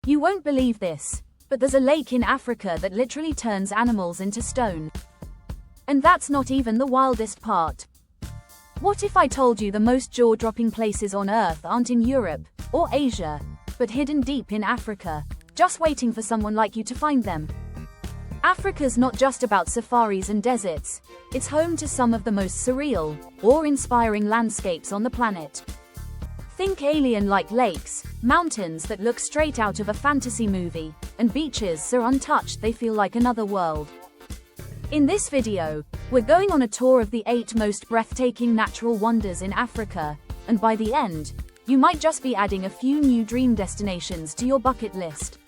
You won't believe this, but there's a lake in Africa that literally turns animals into stone. And that's not even the wildest part. What if I told you the most jaw-dropping places on Earth aren't in Europe or Asia, but hidden deep in Africa, just waiting for someone like you to find them? Africa's not just about safaris and deserts, it's home to some of the most surreal, awe-inspiring landscapes on the planet. Think alien-like lakes, mountains that look straight out of a fantasy movie, and beaches so untouched they feel like another world. In this video, we're going on a tour of the 8 most breathtaking natural wonders in Africa, and by the end, you might just be adding a few new dream destinations to your bucket list.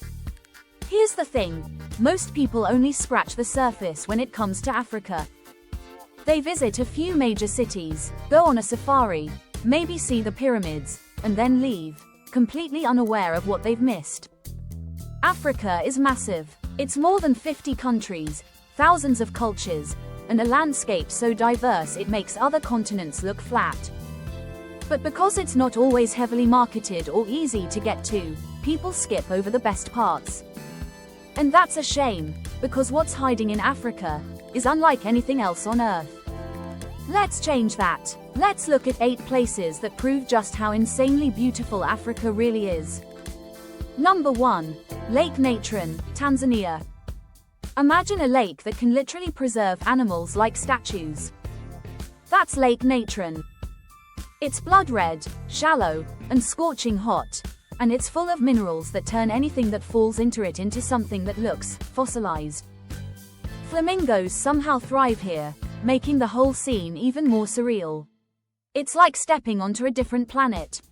Here's the thing, most people only scratch the surface when it comes to Africa. They visit a few major cities, go on a safari, maybe see the pyramids, and then leave, completely unaware of what they've missed. Africa is massive. It's more than 50 countries, thousands of cultures, and a landscape so diverse it makes other continents look flat. But because it's not always heavily marketed or easy to get to, people skip over the best parts. And that's a shame, because what's hiding in Africa is unlike anything else on Earth. Let's change that. Let's look at 8 places that prove just how insanely beautiful Africa really is. Number 1. Lake Natron, Tanzania. Imagine a lake that can literally preserve animals like statues. That's Lake Natron. It's blood red, shallow, and scorching hot, and it's full of minerals that turn anything that falls into it into something that looks fossilized. Flamingos somehow thrive here, making the whole scene even more surreal. It's like stepping onto a different planet.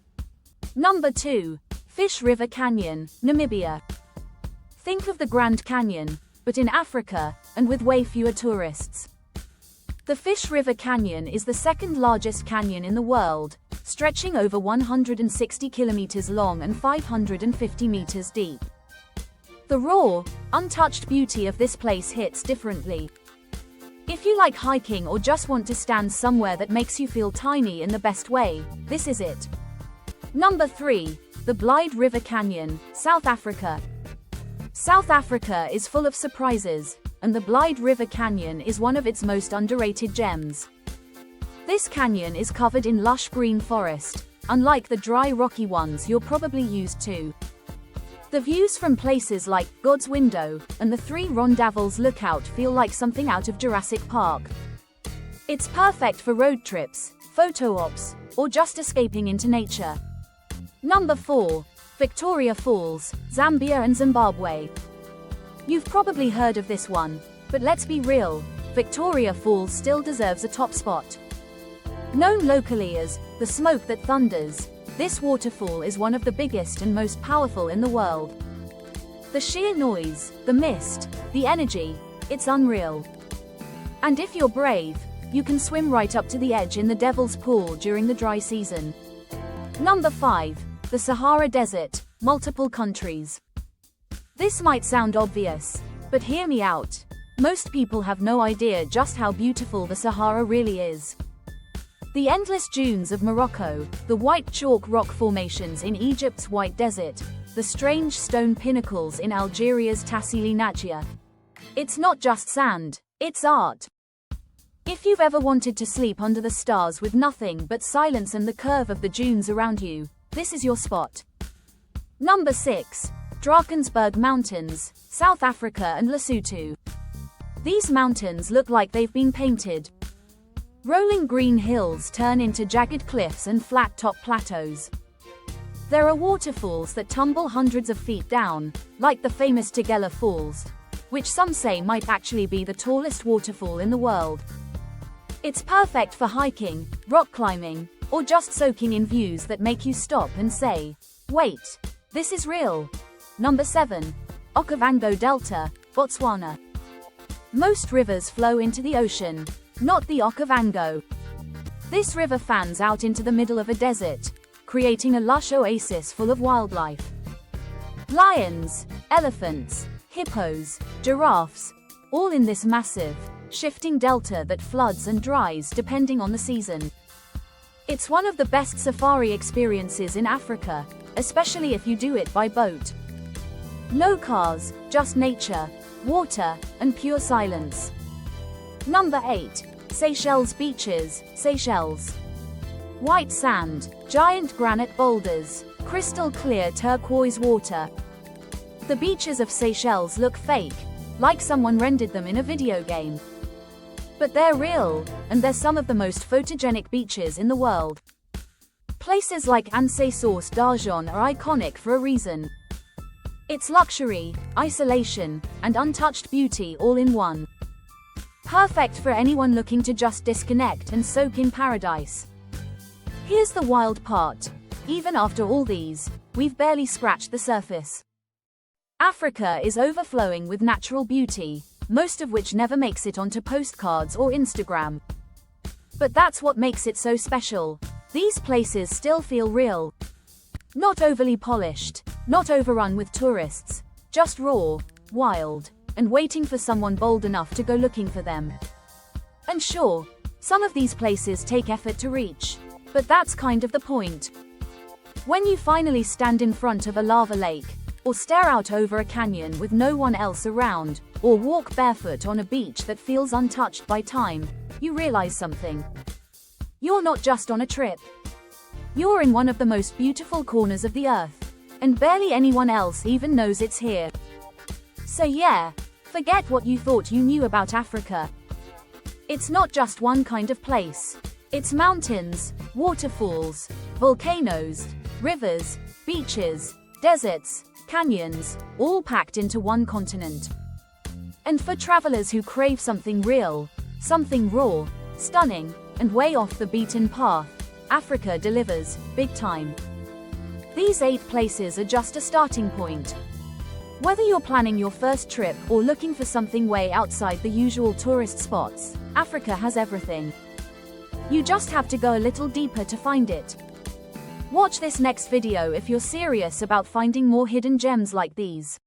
Number 2. Fish River Canyon, Namibia. Think of the Grand Canyon, but in Africa, and with way fewer tourists. The Fish River Canyon is the second largest canyon in the world, stretching over 160 kilometers long and 550 meters deep. The raw, untouched beauty of this place hits differently. If you like hiking or just want to stand somewhere that makes you feel tiny in the best way, this is it. Number 3. The Blyde River Canyon, South Africa. South Africa is full of surprises, and the Blyde River Canyon is one of its most underrated gems. This canyon is covered in lush green forest, unlike the dry rocky ones you're probably used to. The views from places like God's Window and the 3 Rondavels Lookout feel like something out of Jurassic Park. It's perfect for road trips, photo ops, or just escaping into nature. Number 4. Victoria Falls, Zambia and Zimbabwe. You've probably heard of this one, but let's be real, Victoria Falls still deserves a top spot. Known locally as the smoke that thunders, this waterfall is one of the biggest and most powerful in the world. The sheer noise, the mist, the energy, it's unreal. And if you're brave, you can swim right up to the edge in the Devil's Pool during the dry season. Number 5. The Sahara Desert, multiple countries. This might sound obvious, but hear me out. Most people have no idea just how beautiful the Sahara really is. The endless dunes of Morocco, the white chalk rock formations in Egypt's White Desert, the strange stone pinnacles in Algeria's Tassili Najia. It's not just sand, it's art. If you've ever wanted to sleep under the stars with nothing but silence and the curve of the dunes around you, this is your spot. Number 6. Drakensberg Mountains, South Africa and Lesotho. These mountains look like they've been painted. Rolling green hills turn into jagged cliffs and flat-top plateaus. There are waterfalls that tumble hundreds of feet down, like the famous Tugela Falls, which some say might actually be the tallest waterfall in the world. It's perfect for hiking, rock climbing, or just soaking in views that make you stop and say, "Wait, this is real." Number 7. Okavango Delta, Botswana. Most rivers flow into the ocean, not the Okavango. This river fans out into the middle of a desert, creating a lush oasis full of wildlife. Lions, elephants, hippos, giraffes, all in this massive, shifting delta that floods and dries depending on the season. It's one of the best safari experiences in Africa, especially if you do it by boat. No cars, just nature, water, and pure silence. Number 8. Seychelles Beaches, Seychelles. White sand, giant granite boulders, crystal clear turquoise water. The beaches of Seychelles look fake, like someone rendered them in a video game. But they're real, and they're some of the most photogenic beaches in the world. Places like Anse Source d'Argent are iconic for a reason. It's luxury, isolation, and untouched beauty all in one. Perfect for anyone looking to just disconnect and soak in paradise. Here's the wild part. Even after all these, we've barely scratched the surface. Africa is overflowing with natural beauty, most of which never makes it onto postcards or Instagram. But that's what makes it so special. These places still feel real. Not overly polished, not overrun with tourists, just raw, wild, and waiting for someone bold enough to go looking for them. And sure, some of these places take effort to reach, but that's kind of the point. When you finally stand in front of a lava lake, or stare out over a canyon with no one else around, or walk barefoot on a beach that feels untouched by time, you realize something. You're not just on a trip. You're in one of the most beautiful corners of the earth, and barely anyone else even knows it's here. So yeah, forget what you thought you knew about Africa. It's not just one kind of place. It's mountains, waterfalls, volcanoes, rivers, beaches, deserts, canyons, all packed into one continent. And for travelers who crave something real, something raw, stunning, and way off the beaten path, Africa delivers, big time. These 8 places are just a starting point. Whether you're planning your first trip or looking for something way outside the usual tourist spots, Africa has everything. You just have to go a little deeper to find it. Watch this next video if you're serious about finding more hidden gems like these.